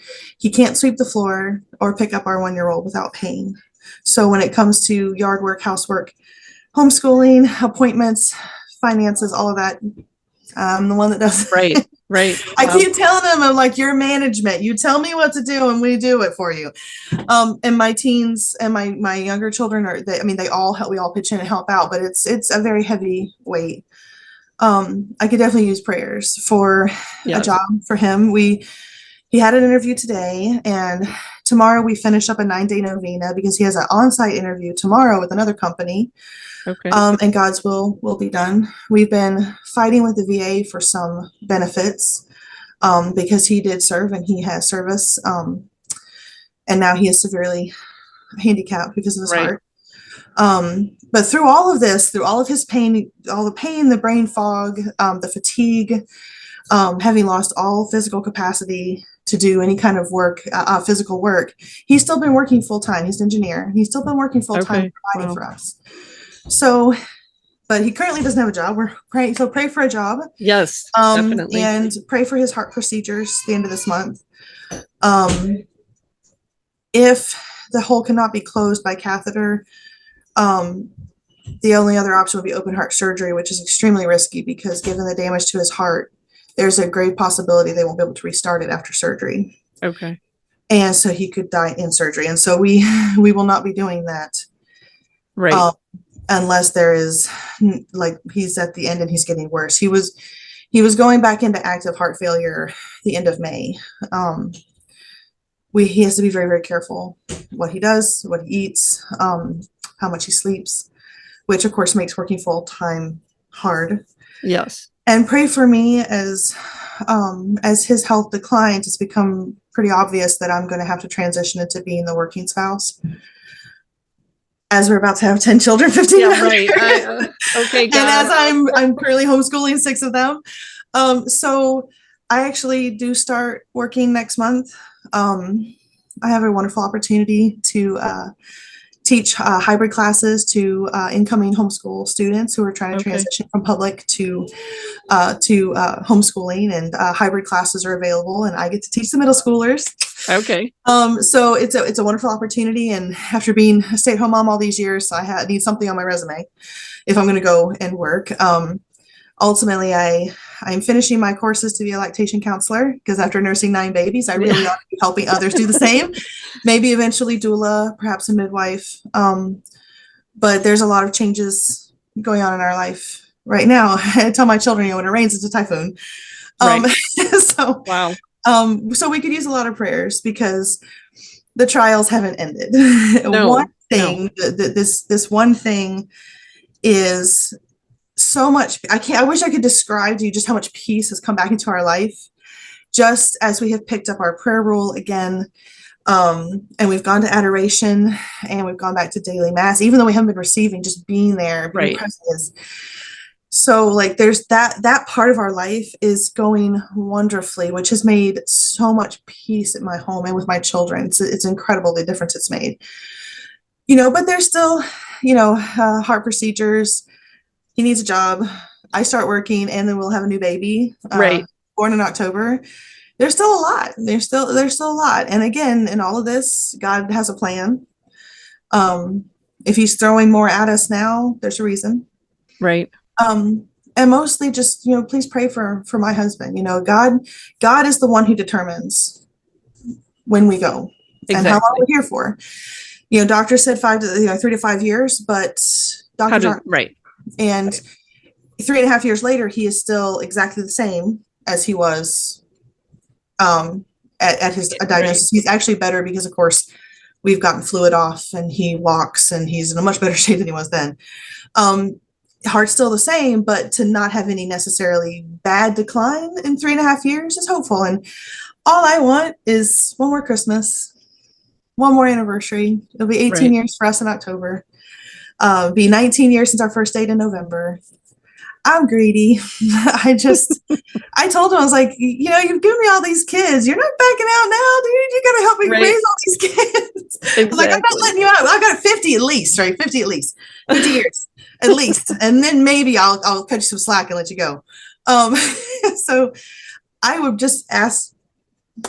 B: can't sweep the floor or pick up our 1-year-old without pain. So when it comes to yard work, housework, homeschooling, appointments, finances, all of that, I'm the one that does it.
A: Right.
B: I keep telling them, I'm like, you're management. You tell me what to do and we do it for you. And my teens and my younger children they all help. We all pitch in and help out, but it's a very heavy weight. I could definitely use prayers for a job for him. He had an interview today, and tomorrow we finish up a 9-day novena because he has an on-site interview tomorrow with another company.
A: Okay.
B: And God's will be done. We've been fighting with the VA for some benefits because he did serve and he has service. And now he is severely handicapped because of his heart. But through all of this, through all of his pain, all the pain, the brain fog, the fatigue, having lost all physical capacity to do any kind of work, physical work, he's still been working full time. He's an engineer. He's still been working full time, providing for us. So, but he currently doesn't have a job. We're praying. So pray for a job.
A: Yes, definitely.
B: And pray for his heart procedures at the end of this month. If the hole cannot be closed by catheter, the only other option would be open heart surgery, which is extremely risky because given the damage to his heart, there's a grave possibility they won't be able to restart it after surgery.
A: Okay.
B: And so he could die in surgery. And so we will not be doing that.
A: Right.
B: Unless there is, like, he's at the end and he's getting worse. He was going back into active heart failure the end of May. He has to be very, very careful what he does, what he eats, how much he sleeps, which of course makes working full time hard.
A: Yes.
B: And pray for me as his health declines. It's become pretty obvious that I'm going to have to transition into being the working spouse. As we're about to have 10 children, 15.
A: Yeah, right. Okay.
B: And as I'm currently homeschooling 6 of them. So I actually do start working next month. I have a wonderful opportunity to teach hybrid classes to incoming homeschool students who are trying to transition from public to homeschooling, and hybrid classes are available, and I get to teach the middle schoolers.
A: Okay.
B: So it's a wonderful opportunity, and after being a stay-at-home mom all these years, I need something on my resume if I'm going to go and work. Ultimately, I'm finishing my courses to be a lactation counselor because after nursing 9 babies, I really ought to be helping others do the same. Maybe eventually doula, perhaps a midwife. But there's a lot of changes going on in our life right now. I tell my children, when it rains, it's a typhoon.
A: Right.
B: So,
A: Wow.
B: so we could use a lot of prayers because the trials haven't ended. One
A: No, no.
B: thing, this one thing is so much. I wish I could describe to you just how much peace has come back into our life, just as we have picked up our prayer rule again. And we've gone to adoration and we've gone back to daily mass, even though we haven't been receiving, just being there, being
A: Right.
B: present is so like there's that part of our life is going wonderfully, which has made so much peace at my home and with my children. It's incredible the difference it's made. But there's still, heart procedures. He needs a job. I start working, and then we'll have a new baby,
A: Right.
B: born in October. There's still a lot. There's still a lot. And again, in all of this, God has a plan. If He's throwing more at us now, there's a reason.
A: Right.
B: And mostly just, please pray for my husband. God is the one who determines when we go and how long
A: Exactly.
B: we're here for. Doctors said 3 to 5 years, but doctors aren't.
A: Right.
B: And 3.5 years later, he is still exactly the same as he was at his diagnosis. Right. He's actually better because, of course, we've gotten fluid off and he walks and he's in a much better shape than he was then. Heart's still the same, but to not have any necessarily bad decline in 3.5 years is hopeful. And all I want is one more Christmas, one more anniversary. It'll be 18 years for us in October. Be 19 years since our first date in November. I'm greedy. I told him, I was like, you've given me all these kids. You're not backing out now, dude. You got to help me raise all these kids. Exactly. I was like, I'm not letting you out. I got 50 at least, right? 50 at least. 50 years at least. And then maybe I'll cut you some slack and let you go. So I would just ask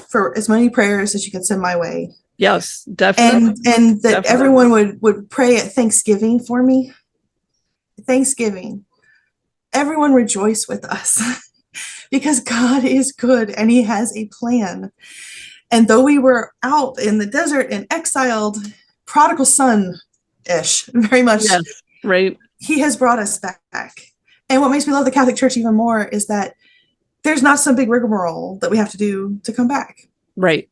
B: for as many prayers as you can send my way.
A: Yes, definitely.
B: And that definitely. Everyone would pray at Thanksgiving for me. Thanksgiving. Everyone rejoice with us because God is good and He has a plan. And though we were out in the desert and exiled, prodigal son-ish, very much.
A: Yes, right.
B: He has brought us back. And what makes me love the Catholic Church even more is that there's not some big rigmarole that we have to do to come back.
A: Right.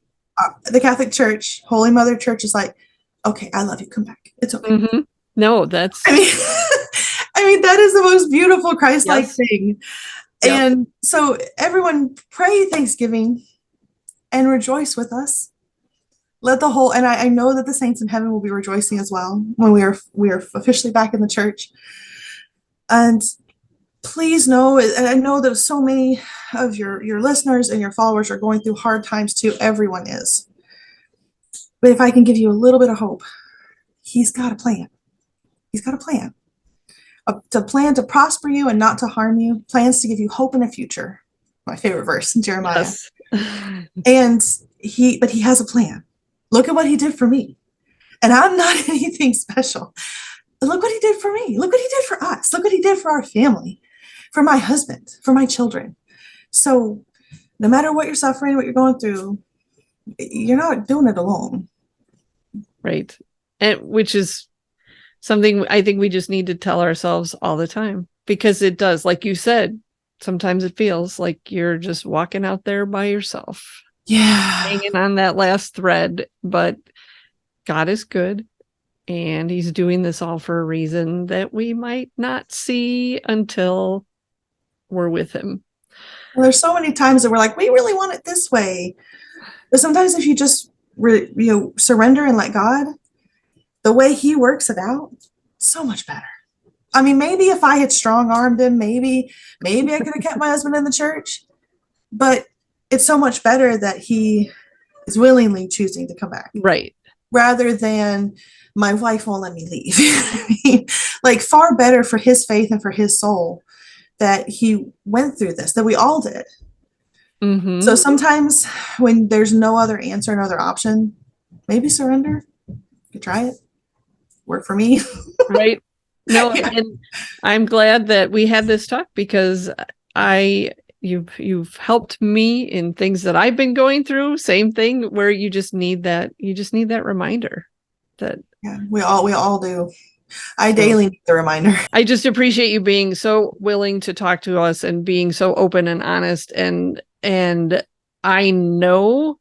B: The Catholic Church, Holy Mother Church is like, okay, I love you. Come back. It's okay.
A: Mm-hmm. No, that's.
B: I mean, that is the most beautiful Christ-like thing. Yep. And so everyone pray Thanksgiving and rejoice with us. Let the whole, and I know that the saints in heaven will be rejoicing as well when we are officially back in the church. And please know, and I know that so many of your listeners and your followers are going through hard times too. Everyone is. But if I can give you a little bit of hope, He's got a plan. He's got a plan. To plan to prosper you and not to harm you, plans to give you hope in the future. My favorite verse in Jeremiah. Yes. But He has a plan. Look at what He did for me. And I'm not anything special. Look what He did for me. Look what He did for us. Look what He did for our family, for my husband, for my children. So no matter what you're suffering, what you're going through, you're not doing it alone.
A: Right. And which is something I think we just need to tell ourselves all the time, because it does, like you said, sometimes it feels like you're just walking out there by yourself.
B: Yeah.
A: Hanging on that last thread, but God is good and He's doing this all for a reason that we might not see until we're with Him.
B: Well, there's so many times that we're like, we really want it this way. But sometimes if you just surrender and let God, the way He works it out, so much better. I mean, maybe if I had strong-armed Him, maybe I could have kept my husband in the church. But it's so much better that He is willingly choosing to come back.
A: Right.
B: Rather than my wife won't let me leave. I mean, like far better for his faith and for his soul that he went through this, that we all did. Mm-hmm. So sometimes when there's no other answer, no other option, maybe surrender. You try it. Work for me.
A: Right. No, yeah. And I'm glad that we had this talk because you've helped me in things that I've been going through. Same thing where you just need that reminder that
B: we all do. I daily need the reminder.
A: I just appreciate you being so willing to talk to us and being so open and honest. And I know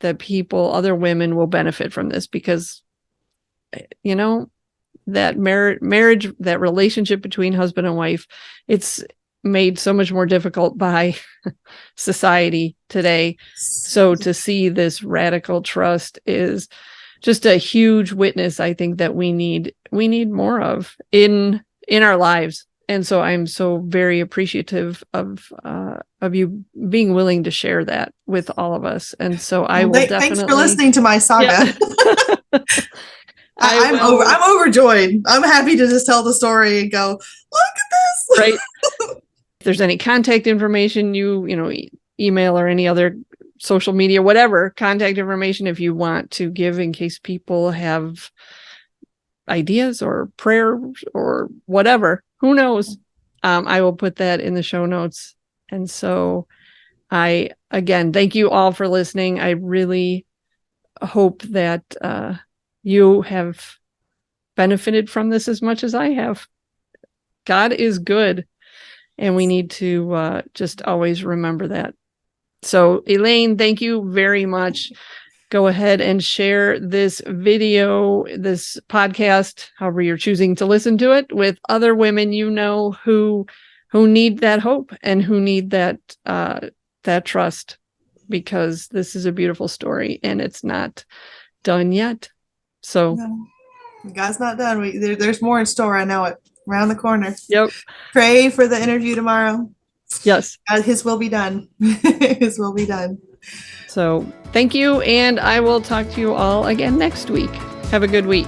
A: that other women will benefit from this because, you know, that marriage, that relationship between husband and wife, it's made so much more difficult by society today. So to see this radical trust is just a huge witness, I think, that we need more of in our lives. And so I'm so very appreciative of you being willing to share that with all of us. And so I will definitely.
B: Thanks for listening to my saga. Yeah. I'm overjoyed. I'm happy to just tell the story and go, look at this.
A: Right. If there's any contact information, email or any other social media, whatever contact information, if you want to give in case people have ideas or prayer or whatever, who knows? I will put that in the show notes. And so again, thank you all for listening. I really hope that you have benefited from this as much as I have. God is good. And we need to just always remember that. So, Elaine, thank you very much. Go ahead and share this video, this podcast, however you're choosing to listen to it, with other women who need that hope and who need that trust, because this is a beautiful story and it's not done yet. So,
B: no, God's not done. There's more in store. I know it. Around the corner.
A: Yep.
B: Pray for the interview tomorrow.
A: Yes.
B: His will be done. His will be done.
A: So thank you. And I will talk to you all again next week. Have a good week.